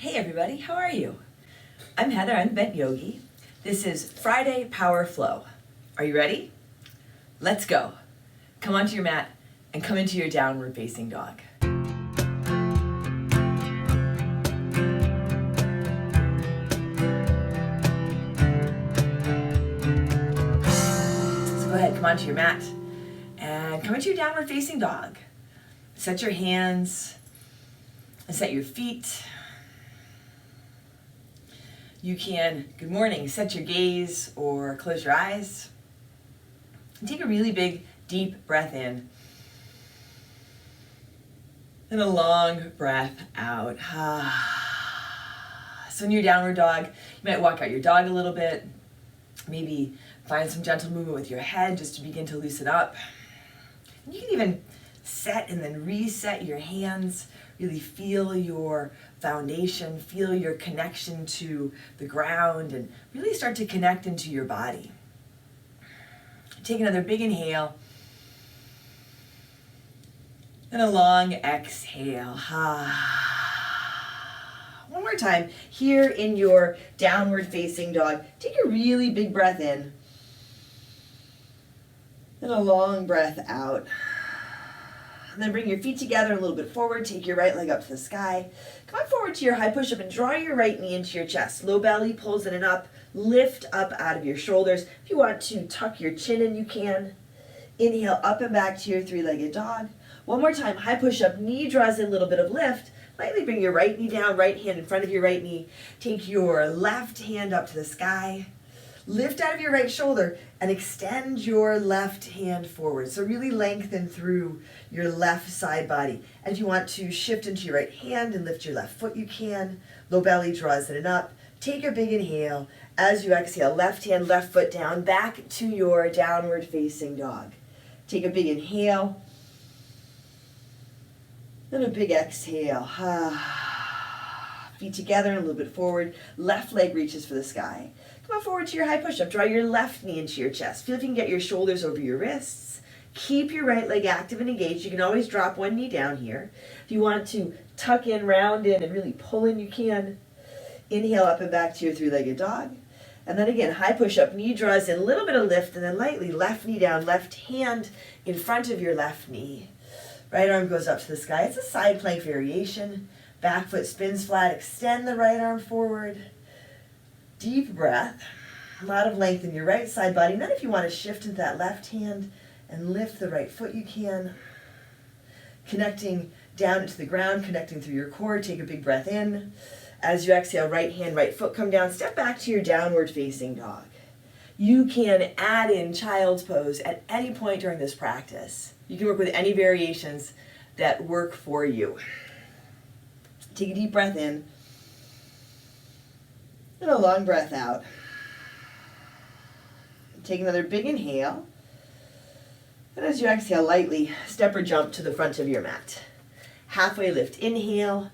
Hey everybody, how are you? I'm Heather, I'm the Bent Yogi. This is Friday Power Flow. Are you ready? Let's go. Come onto your mat and come into your downward facing dog. So go ahead, come onto your mat and come into your downward facing dog. Set your hands and set your feet. You can, good morning, set your gaze or close your eyes. And take a really big, deep breath in. And a long breath out. So in your downward dog, you might walk out your dog a little bit. Maybe find some gentle movement with your head just to begin to loosen up. And you can even set and then reset your hands. Really feel your foundation, feel your connection to the ground, and really start to connect into your body. Take another big inhale. And a long exhale. One more time. Here in your downward facing dog, take a really big breath in. And a long breath out. And then bring your feet together a little bit forward. Take your right leg up to the sky. Come on forward to your high push-up and draw your right knee into your chest. Low belly pulls in and up. Lift up out of your shoulders. If you want to tuck your chin in, you can. Inhale up and back to your three-legged dog. One more time, high push-up. Knee draws in a little bit of lift. Lightly bring your right knee down, right hand in front of your right knee. Take your left hand up to the sky. Lift out of your right shoulder and extend your left hand forward. So really lengthen through your left side body. And if you want to shift into your right hand and lift your left foot, you can. Low belly draws in and up. Take a big inhale. As you exhale, left hand, left foot down, back to your downward facing dog. Take a big inhale. Then a big exhale. Feet together and a little bit forward. Left leg reaches for the sky. Come on forward to your high push-up. Draw your left knee into your chest. Feel if you can get your shoulders over your wrists. Keep your right leg active and engaged. You can always drop one knee down here. If you want to tuck in, round in, and really pull in, you can. Inhale up and back to your three-legged dog. And then again, high push-up. Knee draws in, a little bit of lift, and then lightly left knee down, left hand in front of your left knee. Right arm goes up to the sky. It's a side plank variation. Back foot spins flat. Extend the right arm forward. Deep breath. A lot of length in your right side body. And then if you want to shift into that left hand and lift the right foot, you can. Connecting down into the ground, connecting through your core. Take a big breath in. As you exhale, right hand, right foot come down. Step back to your downward facing dog. You can add in child's pose at any point during this practice. You can work with any variations that work for you. Take a deep breath in. And a long breath out. Take another big inhale. And as you exhale, lightly step or jump to the front of your mat. Halfway lift. Inhale.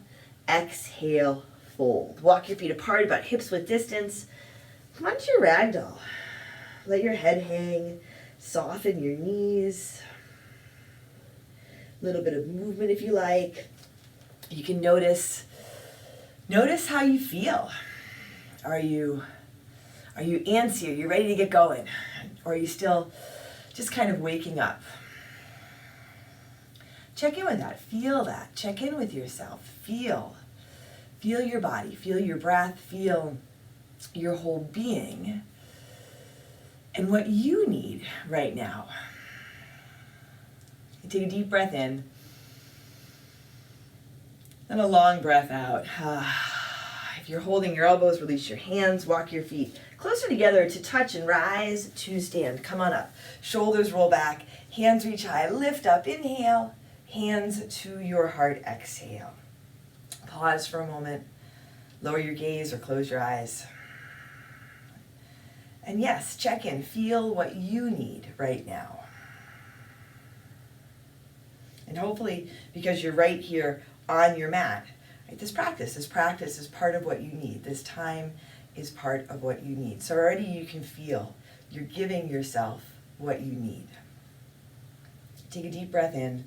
Exhale. Fold. Walk your feet apart, about hips width distance. Come onto your ragdoll. Let your head hang. Soften your knees. A little bit of movement if you like. You can notice how you feel. Are you antsy? Are you ready to get going? Or are you still just kind of waking up? Check in with that. Feel that. Check in with yourself. Feel your body. Feel your breath. Feel your whole being and what you need right now. Take a deep breath in and a long breath out. If you're holding your elbows, release your hands, walk your feet closer together to touch and rise to stand. Come on up. Shoulders roll back, hands reach high, lift up, inhale, hands to your heart, exhale. Pause for a moment, lower your gaze or close your eyes. And yes, check in, feel what you need right now. And hopefully, because you're right here on your mat, right, this practice is part of what you need. This time is part of what you need. So already you can feel you're giving yourself what you need. Take a deep breath in.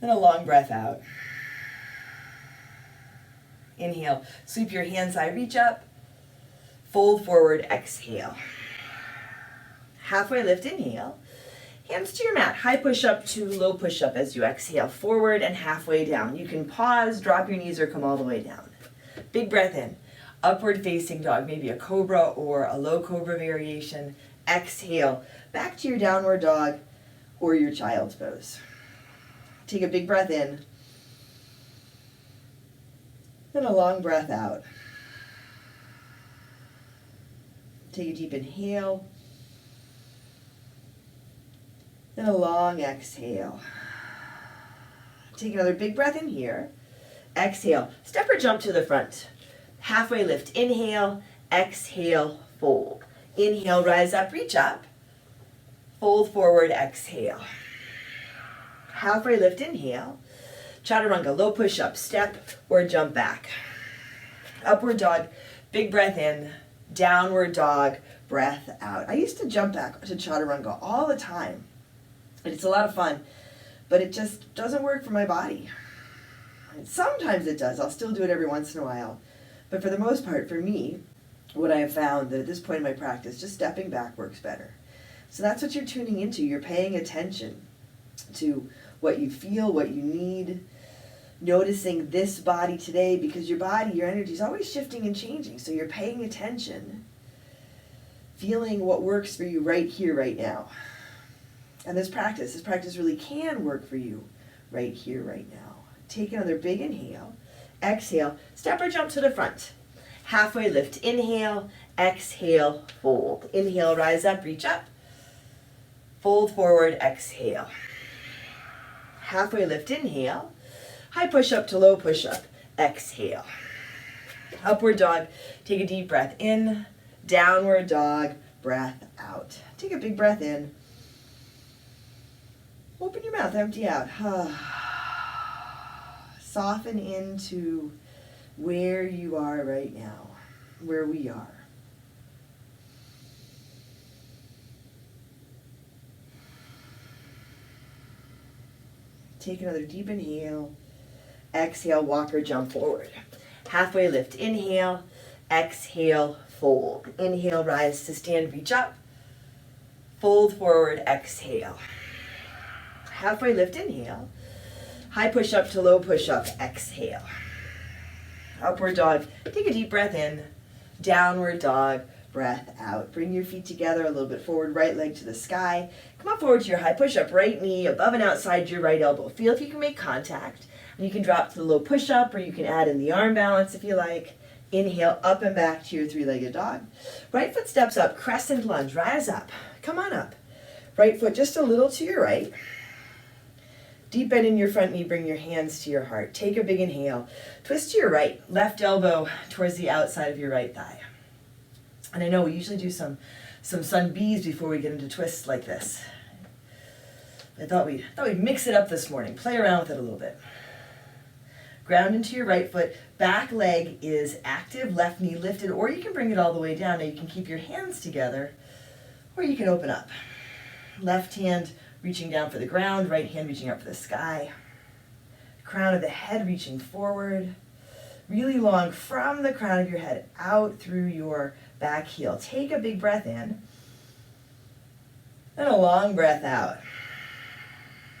And a long breath out. Inhale, sweep your hand side, reach up, fold forward, exhale. Halfway lift, inhale. Hands to your mat, high push-up to low push-up as you exhale, forward and halfway down. You can pause, drop your knees, or come all the way down. Big breath in, upward facing dog, maybe a cobra or a low cobra variation. Exhale, back to your downward dog or your child's pose. Take a big breath in, then a long breath out. Take a deep inhale, then a long exhale. Take another big breath in here. Exhale, step or jump to the front. Halfway lift, inhale, exhale, fold. Inhale, rise up, reach up. Fold forward, exhale. Halfway lift, inhale. Chaturanga, low push-up, step or jump back. Upward dog, big breath in. Downward dog, breath out. I used to jump back to chaturanga all the time. And it's a lot of fun, but it just doesn't work for my body. Sometimes it does. I'll still do it every once in a while. But for the most part, for me, what I have found that at this point in my practice, just stepping back works better. So that's what you're tuning into. You're paying attention to what you feel, what you need, noticing this body today, because your body, your energy is always shifting and changing. So you're paying attention, feeling what works for you right here, right now. And this practice really can work for you right here, right now. Take another big inhale. Exhale, step or jump to the front. Halfway lift, inhale, exhale, fold. Inhale, rise up, reach up. Fold forward, exhale. Halfway lift, inhale. High push-up to low push-up, exhale. Upward dog, take a deep breath in. Downward dog, breath out. Take a big breath in. Open your mouth, empty out. Soften into where you are right now, where we are. Take another deep inhale. Exhale, walk or jump forward. Halfway lift, inhale. Exhale, fold. Inhale, rise to stand, reach up. Fold forward, exhale. Halfway lift, inhale. High push up to low push up, exhale. Upward dog, take a deep breath in. Downward dog, breath out. Bring your feet together a little bit forward, right leg to the sky. Come up forward to your high push up, right knee above and outside your right elbow. Feel if you can make contact. And you can drop to the low push up, or you can add in the arm balance if you like. Inhale, up and back to your three-legged dog. Right foot steps up, crescent lunge, rise up. Come on up. Right foot just a little to your right. Deep bend in your front knee, bring your hands to your heart. Take a big inhale. Twist to your right, left elbow towards the outside of your right thigh. And I know we usually do some sun Bs before we get into twists like this. I thought we'd mix it up this morning, play around with it a little bit. Ground into your right foot, back leg is active, left knee lifted, or you can bring it all the way down. Now you can keep your hands together, or you can open up. Left hand reaching down for the ground, right hand reaching up for the sky. Crown of the head reaching forward, really long from the crown of your head out through your back heel. Take a big breath in, and a long breath out.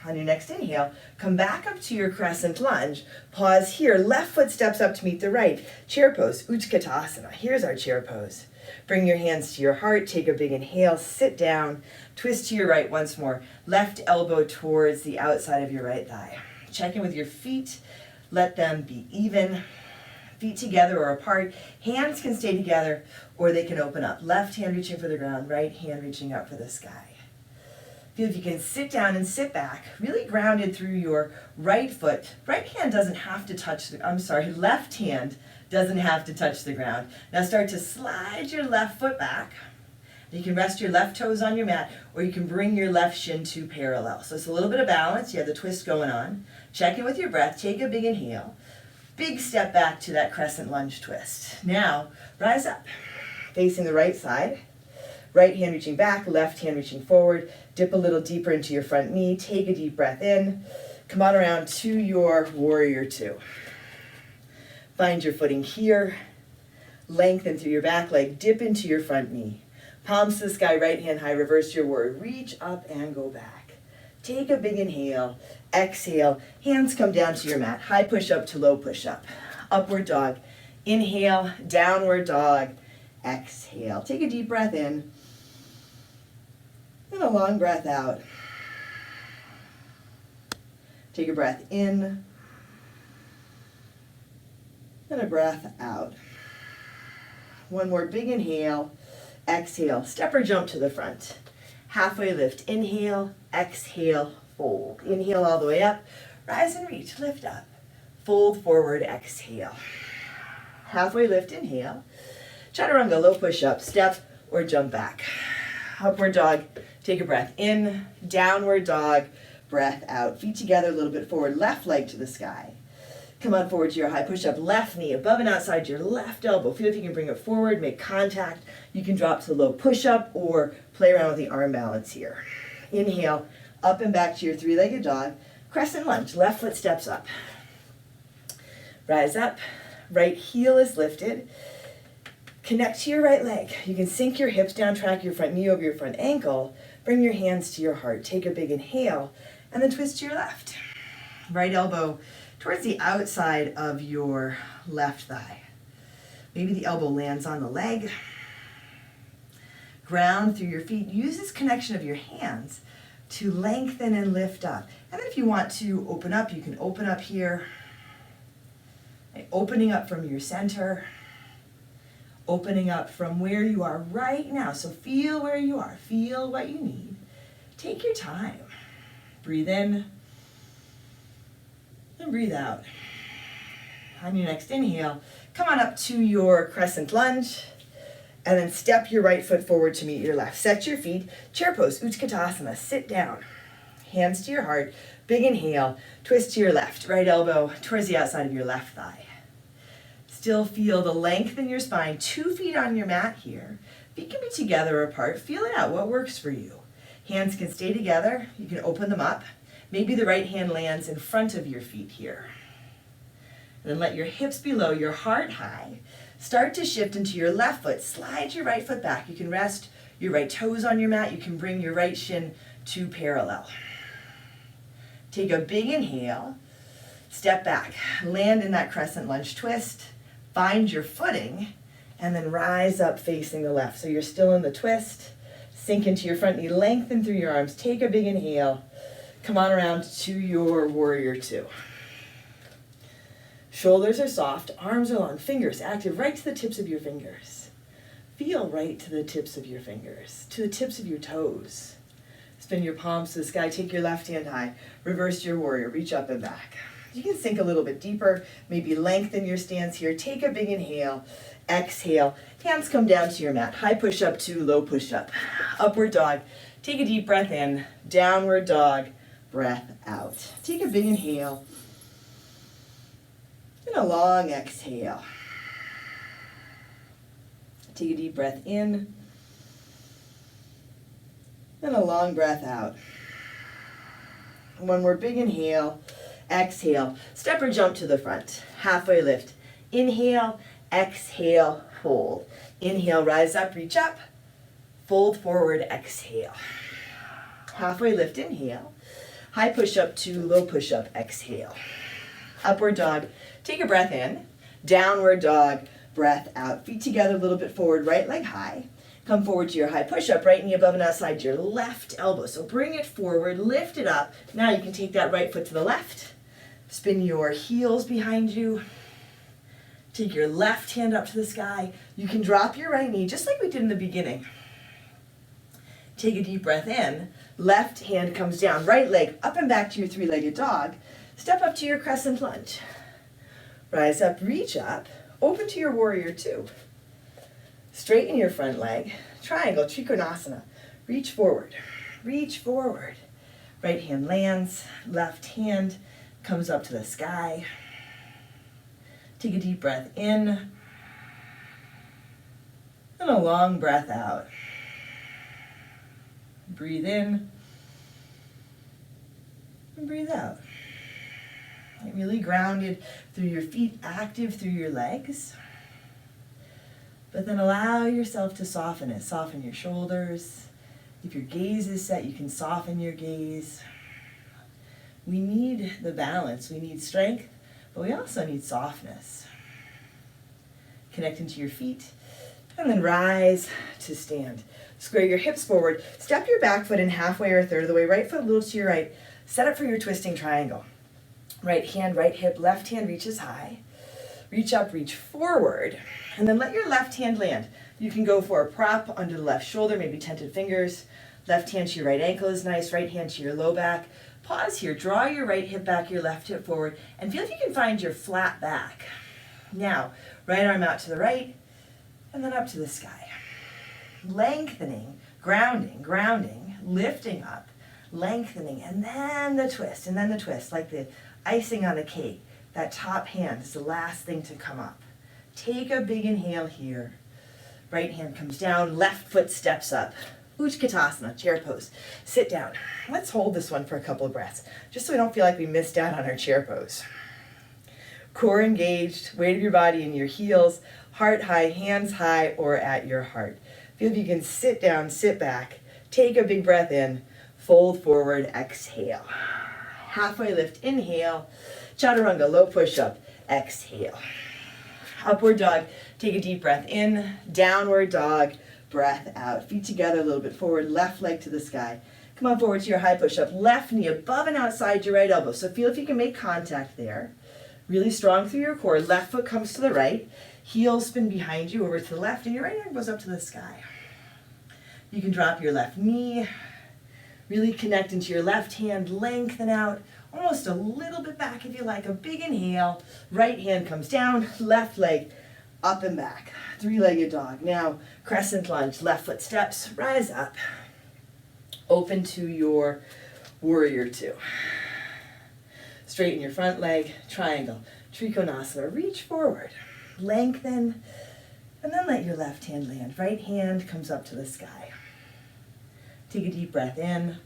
On your next inhale, come back up to your crescent lunge. Pause here, left foot steps up to meet the right. Chair pose, Ukitasana. Here's our chair pose. Bring your hands to your heart, take a big inhale, sit down, twist to your right once more. Left elbow towards the outside of your right thigh. Check in with your feet, let them be even. Feet together or apart. Hands can stay together or they can open up. Left hand reaching for the ground, right hand reaching up for the sky. Feel if you can sit down and sit back, really grounded through your right foot. Right hand doesn't have to touch left hand doesn't have to touch the ground. Now start to slide your left foot back. You can rest your left toes on your mat, or you can bring your left shin to parallel. So it's a little bit of balance. You have the twist going on. Check in with your breath. Take a big inhale. Big step back to that crescent lunge twist. Now, rise up, facing the right side. Right hand reaching back, left hand reaching forward. Dip a little deeper into your front knee. Take a deep breath in. Come on around to your warrior two. Find your footing here. Lengthen through your back leg. Dip into your front knee. Palms to the sky, right hand high. Reverse your warrior. Reach up and go back. Take a big inhale. Exhale. Hands come down to your mat. High push-up to low push-up. Upward dog. Inhale. Downward dog. Exhale. Take a deep breath in. And a long breath out. Take a breath in. And a breath out. One more big inhale. Exhale. Step or jump to the front. Halfway lift. Inhale. Exhale. Fold. Inhale all the way up. Rise and reach. Lift up. Fold forward. Exhale. Halfway lift. Inhale. Chaturanga. Low push up. Step or jump back. Upward dog. Take a breath in. Downward dog. Breath out. Feet together a little bit forward. Left leg to the sky. Come on forward to your high push-up. Left knee above and outside your left elbow. Feel if you can bring it forward, make contact. You can drop to low push-up or play around with the arm balance here. Inhale, up and back to your three-legged dog. Crescent lunge, left foot steps up. Rise up, right heel is lifted. Connect to your right leg. You can sink your hips down, track your front knee over your front ankle. Bring your hands to your heart. Take a big inhale, and then twist to your left. Right elbow towards the outside of your left thigh. Maybe the elbow lands on the leg. Ground through your feet. Use this connection of your hands to lengthen and lift up. And then if you want to open up, you can open up here. Opening up from your center. Opening up from where you are right now. So feel where you are. Feel what you need. Take your time. Breathe in. And breathe out. On your next inhale, come on up to your crescent lunge, and then step your right foot forward to meet your left. Set your feet, chair pose, Ukitasana, sit down. Hands to your heart, big inhale, twist to your left, right elbow towards the outside of your left thigh. Still feel the length in your spine, 2 feet on your mat here. Feet can be together or apart, feel it out, what works for you. Hands can stay together, you can open them up. Maybe the right hand lands in front of your feet here. And then let your hips be low, your heart high. Start to shift into your left foot. Slide your right foot back. You can rest your right toes on your mat. You can bring your right shin to parallel. Take a big inhale. Step back. Land in that crescent lunge twist. Find your footing. And then rise up facing the left. So you're still in the twist. Sink into your front knee. Lengthen through your arms. Take a big inhale. Come on around to your warrior two. Shoulders are soft, arms are long, fingers active right to the tips of your fingers. Feel right to the tips of your fingers, to the tips of your toes. Spin your palms to the sky, take your left hand high, reverse your warrior, reach up and back. You can sink a little bit deeper, maybe lengthen your stance here. Take a big inhale, exhale, hands come down to your mat. High push up to low push up. Upward dog, take a deep breath in, downward dog, breath out. Take a big inhale and a long exhale. Take a deep breath in and a long breath out. One more big inhale, exhale. Step or jump to the front. Halfway lift. Inhale, exhale, fold. Inhale, rise up, reach up. Fold forward, exhale. Halfway lift, inhale. High push up to low push up, exhale. Upward dog, take a breath in. Downward dog, breath out. Feet together a little bit forward, right leg high. Come forward to your high push up, right knee above and outside your left elbow. So bring it forward, lift it up. Now you can take that right foot to the left. Spin your heels behind you. Take your left hand up to the sky. You can drop your right knee just like we did in the beginning. Take a deep breath in. Left hand comes down. Right leg up and back to your three-legged dog. Step up to your crescent lunge. Rise up, reach up. Open to your warrior two. Straighten your front leg. Triangle, Trikonasana. Reach forward. Reach forward. Right hand lands. Left hand comes up to the sky. Take a deep breath in. And a long breath out. Breathe in. And breathe out. Really grounded through your feet, active through your legs. But then allow yourself to soften it. Soften your shoulders. If your gaze is set, you can soften your gaze. We need the balance. We need strength, but we also need softness. Connect into your feet, and then rise to stand. Square your hips forward. Step your back foot in halfway or a third of the way. Right foot a little to your right. Set up for your twisting triangle. Right hand, right hip, left hand reaches high. Reach up, reach forward, and then let your left hand land. You can go for a prop under the left shoulder, maybe tented fingers. Left hand to your right ankle is nice, right hand to your low back. Pause here, draw your right hip back, your left hip forward, and feel if you can find your flat back. Now, right arm out to the right, and then up to the sky. Lengthening, grounding, grounding, lifting up, lengthening, and then the twist, like the icing on the cake. That top hand is the last thing to come up. Take a big inhale here. Right hand comes down, left foot steps up. Ukitasana, chair pose. Sit down. Let's hold this one for a couple of breaths, just so we don't feel like we missed out on our chair pose. Core engaged, weight of your body in your heels, heart high, hands high, or at your heart. Feel if you can sit down, sit back, take a big breath in, fold forward, exhale. Halfway lift, inhale. Chaturanga, low push-up, exhale. Upward dog, take a deep breath in, downward dog, breath out. Feet together a little bit forward, left leg to the sky. Come on forward to your high push-up, left knee above and outside your right elbow. So feel if you can make contact there. Really strong through your core. Left foot comes to the right, heel spin behind you over to the left, and your right arm goes up to the sky. You can drop your left knee, really connect into your left hand, lengthen out, almost a little bit back if you like. A big inhale, right hand comes down, left leg up and back. Three-legged dog. Now, crescent lunge, left foot steps, rise up. Open to your warrior two. Straighten your front leg, triangle, Trikonasana. Reach forward, lengthen, and then let your left hand land. Right hand comes up to the sky. Take a deep breath in,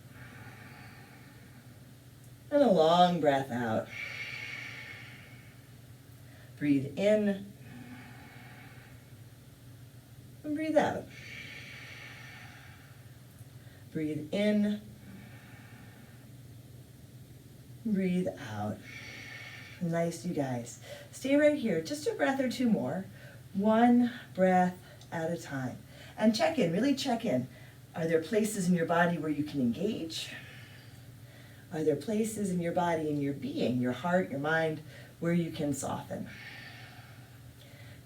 and a long breath out. Breathe in, and breathe out. Breathe in, breathe out. Nice, you guys. Stay right here, just a breath or two more. One breath at a time. And check in, really check in. Are there places in your body where you can engage? Are there places in your body, in your being, your heart, your mind, where you can soften?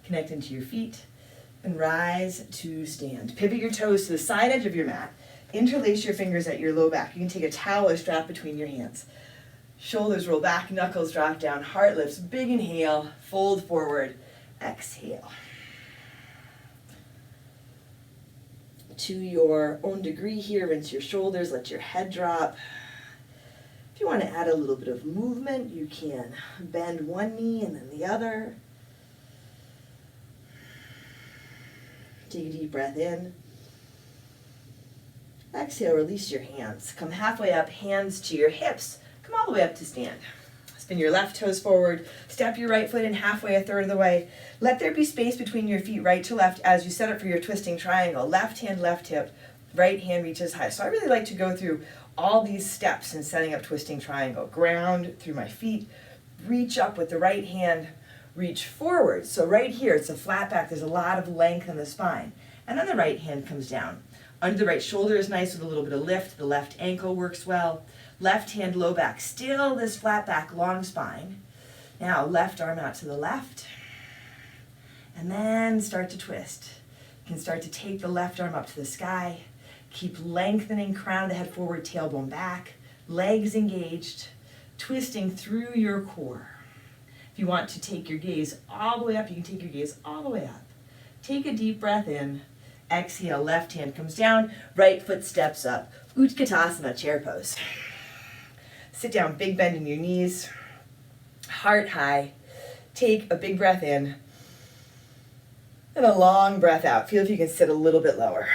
Connect into your feet and rise to stand. Pivot your toes to the side edge of your mat. Interlace your fingers at your low back. You can take a towel or strap between your hands. Shoulders roll back, knuckles drop down, heart lifts, big inhale, fold forward, exhale. To your own degree here, rinse your shoulders, let your head drop. If you want to add a little bit of movement, you can bend one knee and then the other. Take a deep breath in. Exhale, release your hands. Come halfway up, hands to your hips. Come all the way up to stand. Spin your left toes forward. Step your right foot in halfway, a third of the way. Let there be space between your feet, right to left, as you set up for your twisting triangle. Left hand, left hip. Right hand reaches high. So I really like to go through all these steps in setting up twisting triangle. Ground through my feet. Reach up with the right hand. Reach forward. So right here, it's a flat back. There's a lot of length in the spine. And then the right hand comes down. Under the right shoulder is nice with a little bit of lift. The left ankle works well. Left hand, low back. Still this flat back, long spine. Now, left arm out to the left. And then start to twist. You can start to take the left arm up to the sky. Keep lengthening, crown to head forward, tailbone back. Legs engaged. Twisting through your core. If you want to take your gaze all the way up, you can take your gaze all the way up. Take a deep breath in. Exhale, left hand comes down, right foot steps up. Ukitasana, chair pose. Sit down, big bend in your knees, heart high. Take a big breath in and a long breath out. Feel if you can sit a little bit lower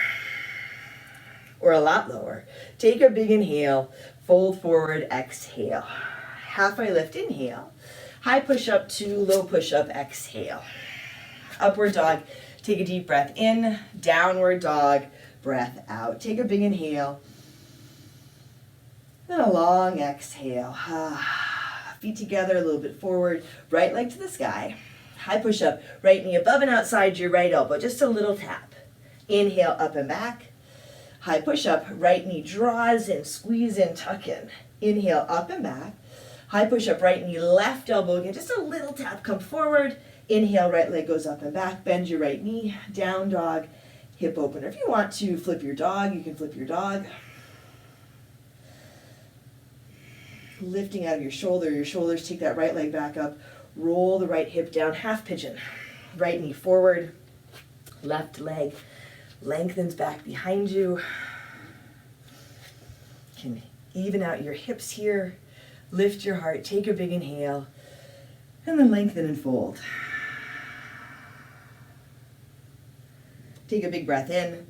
or a lot lower. Take a big inhale, fold forward, exhale. Halfway lift, inhale. High push-up to low push-up, exhale. Upward dog, take a deep breath in, downward dog, breath out. Take a big inhale, then a long exhale. Feet together, a little bit forward, right leg to the sky. High push-up, right knee above and outside your right elbow, just a little tap. Inhale, up and back. High push-up, right knee draws in, squeeze in, tuck in. Inhale, up and back. High push-up, right knee, left elbow again, just a little tap, come forward. Inhale, right leg goes up and back, bend your right knee, down dog, hip opener. If you want to flip your dog, you can flip your dog. Lifting out of your shoulders, take that right leg back up, roll the right hip down, half pigeon. Right knee forward, left leg lengthens back behind you. You can even out your hips here, lift your heart, take a big inhale, and then lengthen and fold. Take a big breath in,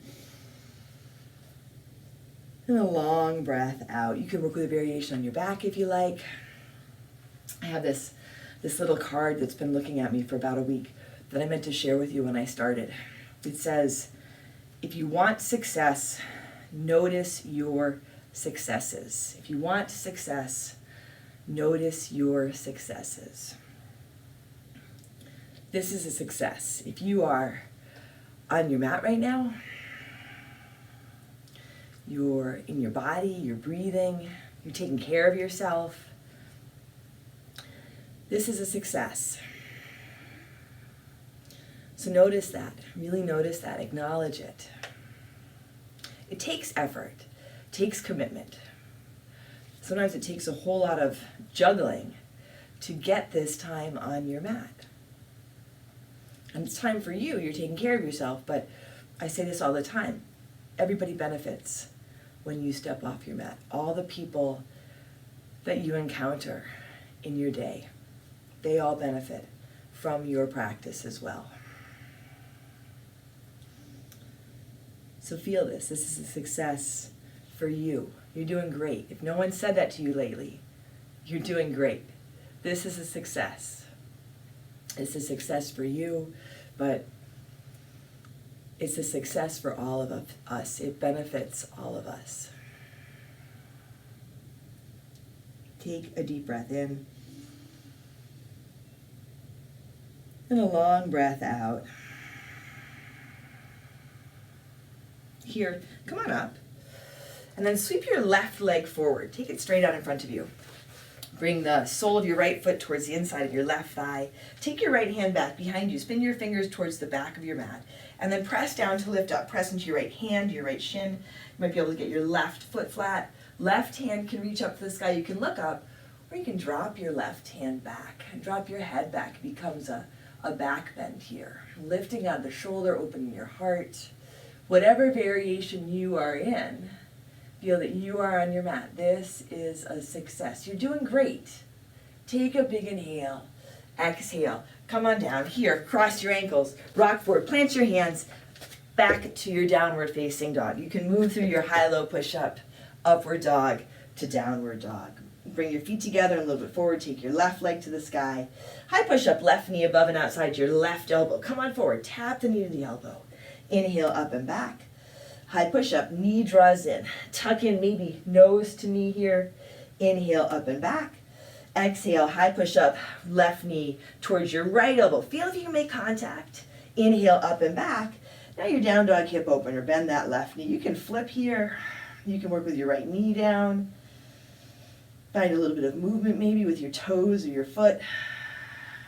and a long breath out. You can work with a variation on your back if you like. I have this little card that's been looking at me for about a week that I meant to share with you when I started. It says, if you want success, notice your successes. If you want success, notice your successes. This is a success. If you are on your mat right now, you're in your body, you're breathing, you're taking care of yourself. This is a success. So notice that, really notice that, acknowledge it. It takes effort, it takes commitment. Sometimes it takes a whole lot of juggling to get this time on your mat. And it's time for you, you're taking care of yourself, but I say this all the time, everybody benefits when you step off your mat. All the people that you encounter in your day, they all benefit from your practice as well. So feel this is a success for you. You're doing great. If no one said that to you lately, you're doing great. This is a success. It's a success for you, but it's a success for all of us. It benefits all of us. Take a deep breath in and a long breath out. Here, come on up. And then sweep your left leg forward. Take it straight out in front of you. Bring the sole of your right foot towards the inside of your left thigh. Take your right hand back behind you. Spin your fingers towards the back of your mat. And then press down to lift up. Press into your right hand, your right shin. You might be able to get your left foot flat. Left hand can reach up to the sky. You can look up, or you can drop your left hand back. And drop your head back. It becomes a back bend here. Lifting out the shoulder, opening your heart. Whatever variation you are in, feel that you are on your mat. This is a success. You're doing great. Take a big inhale. Exhale. Come on down. Here, cross your ankles. Rock forward. Plant your hands back to your downward facing dog. You can move through your high-low push-up, upward dog to downward dog. Bring your feet together and a little bit forward. Take your left leg to the sky. High push-up, left knee above and outside your left elbow. Come on forward. Tap the knee to the elbow. Inhale, up and back. High push-up, knee draws in. Tuck in, maybe nose to knee here. Inhale, up and back. Exhale, high push-up, left knee towards your right elbow. Feel if you can make contact. Inhale, up and back. Now your down dog hip opener. Bend that left knee. You can flip here. You can work with your right knee down. Find a little bit of movement maybe with your toes or your foot.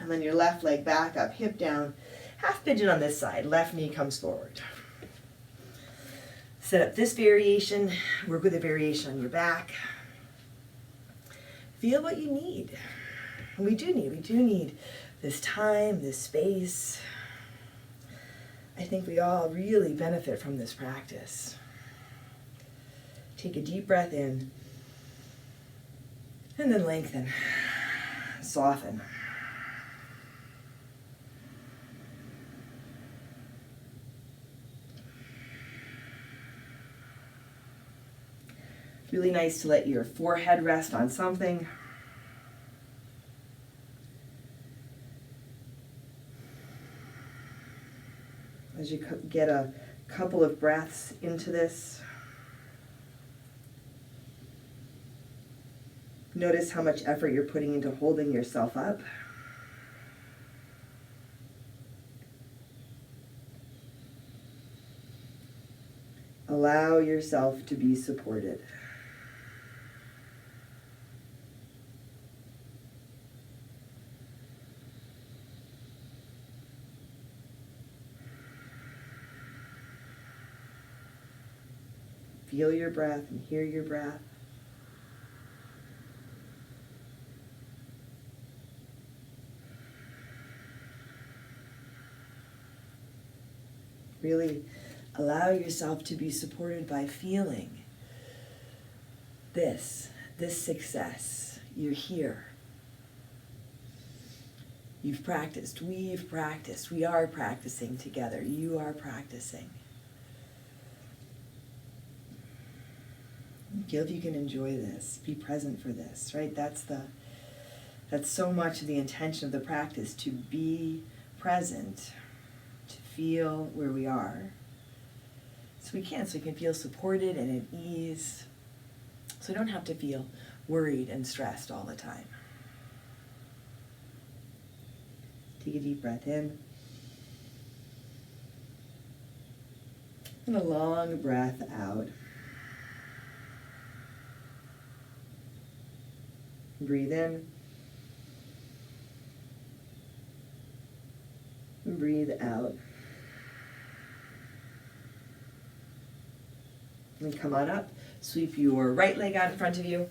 And then your left leg back up, hip down. Half pigeon on this side. Left knee comes forward. Set up this variation, work with a variation on your back. Feel what you need. We do need this time, this space. I think we all really benefit from this practice. Take a deep breath in, and then lengthen, soften. Really nice to let your forehead rest on something. As you get a couple of breaths into this, notice how much effort you're putting into holding yourself up. Allow yourself to be supported. Feel your breath and hear your breath. Really allow yourself to be supported by feeling this success. You're here. You've practiced. We've practiced. We are practicing together. You are practicing. Feel if you can enjoy this. Be present for this, right? That's so much of the intention of the practice, to be present, to feel where we are. So we can feel supported and at ease. So we don't have to feel worried and stressed all the time. Take a deep breath in. And a long breath out. Breathe in. And breathe out. And come on up. Sweep your right leg out in front of you.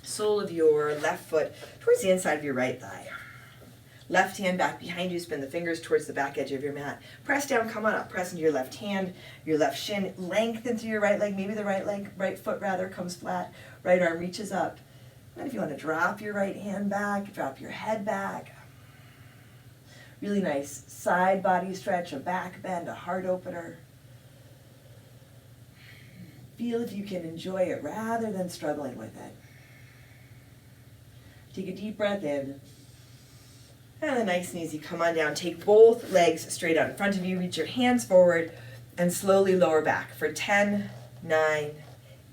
Sole of your left foot towards the inside of your right thigh. Left hand back behind you. Spin the fingers towards the back edge of your mat. Press down, come on up. Press into your left hand, your left shin. Lengthen through your right leg. Maybe the right foot rather, comes flat. Right arm reaches up. And if you want to drop your right hand back, drop your head back. Really nice side body stretch, a back bend, a heart opener. Feel if you can enjoy it rather than struggling with it. Take a deep breath in. And then nice and easy, come on down. Take both legs straight out in front of you. Reach your hands forward and slowly lower back for 10, 9,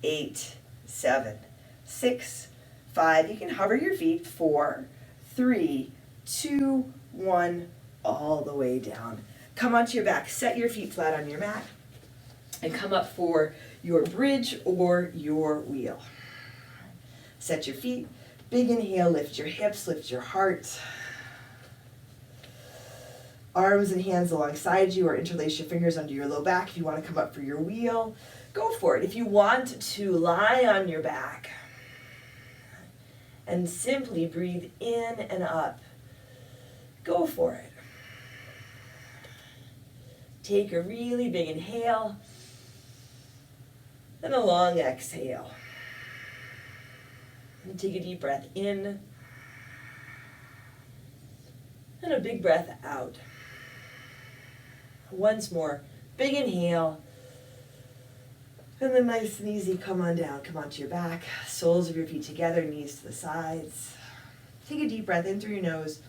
8, 7, 6, 5. You can hover your feet. 4, 3, 2, 1, all the way down. Come onto your back. Set your feet flat on your mat. And come up for your bridge or your wheel. Set your feet. Big inhale, lift your hips, lift your heart. Arms and hands alongside you, or interlace your fingers under your low back. If you want to come up for your wheel, go for it. If you want to lie on your back and simply breathe in and up, go for it. Take a really big inhale and a long exhale. And take a deep breath in and a big breath out. Once more, big inhale, and then nice and easy, come on down, come onto your back, soles of your feet together, knees to the sides. Take a deep breath in through your nose.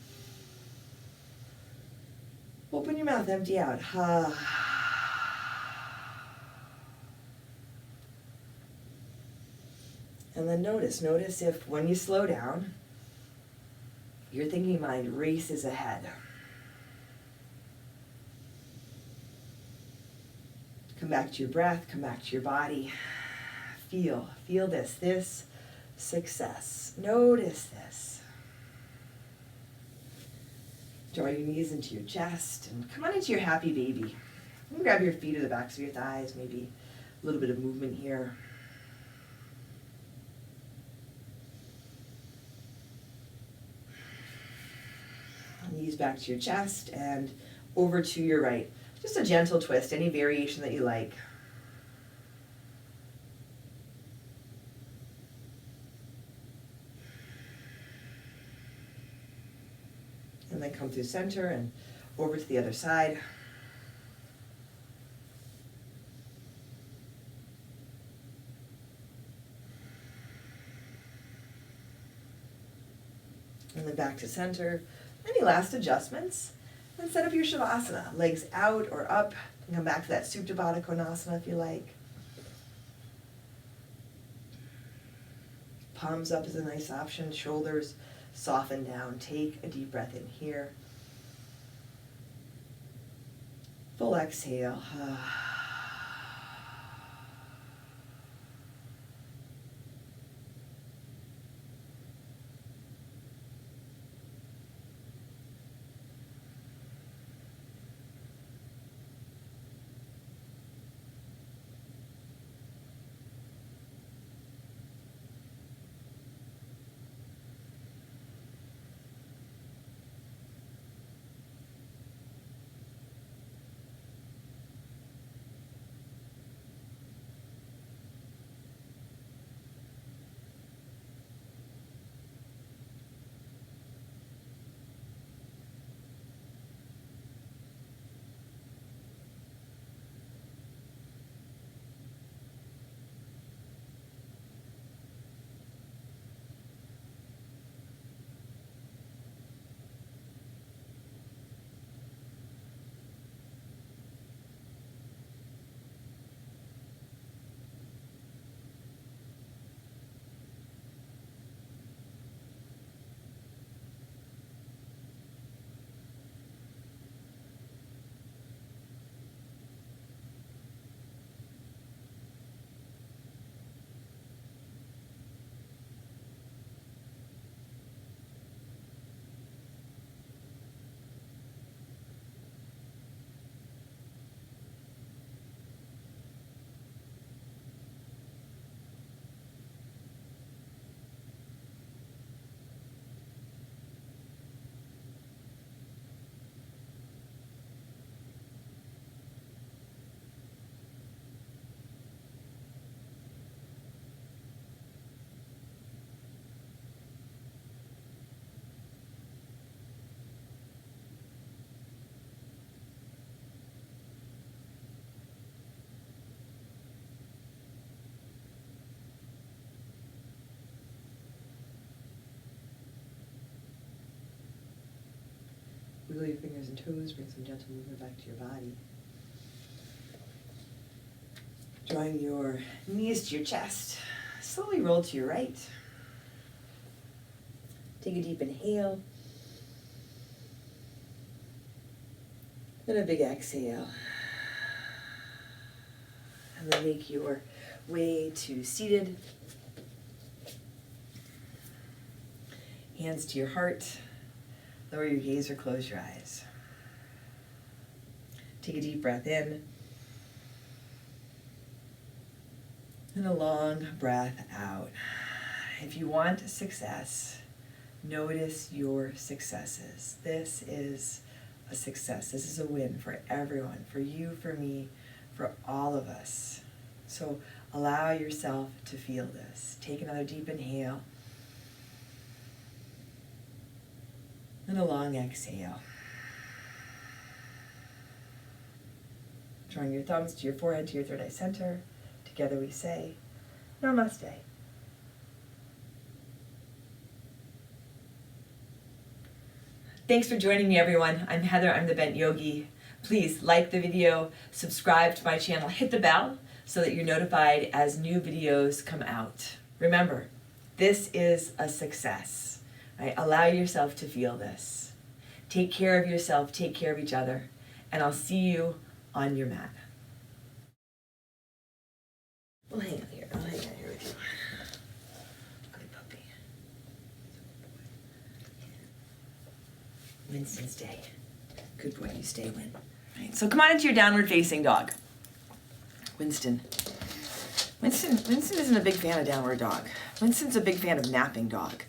Open your mouth, empty out. And then notice if when you slow down, your thinking mind races ahead. Come back to your breath, come back to your body. Feel this success. Notice this. Draw your knees into your chest and come on into your happy baby. You can grab your feet or the backs of your thighs, maybe a little bit of movement here. Knees back to your chest and over to your right. Just a gentle twist, any variation that you like. And then come through center and over to the other side. And then back to center. Any last adjustments? And set up your Shavasana. Legs out or up. And come back to that Supta Baddha Konasana if you like. Palms up is a nice option. Shoulders soften down. Take a deep breath in here. Full exhale. Wiggle your fingers and toes, bring some gentle movement back to your body. Drawing your knees to your chest, slowly roll to your right. Take a deep inhale. And a big exhale. And then make your way to seated. Hands to your heart. Lower your gaze or close your eyes. Take a deep breath in. And a long breath out. If you want success, notice your successes. This is a success. This is a win for everyone, for you, for me, for all of us. So allow yourself to feel this. Take another deep inhale. And a long exhale. Drawing your thumbs to your forehead, to your third eye center. Together we say, Namaste. Thanks for joining me, everyone. I'm Heather, I'm the Bent Yogi. Please like the video, subscribe to my channel, hit the bell so that you're notified as new videos come out. Remember, this is a success. Right? Allow yourself to feel this. Take care of yourself, take care of each other, and I'll see you on your mat. I'll hang out here with you. Good puppy. Winston's day. Good boy, you stay, Win. Right, so come on into your downward facing dog. Winston isn't a big fan of downward dog. Winston's a big fan of napping dog.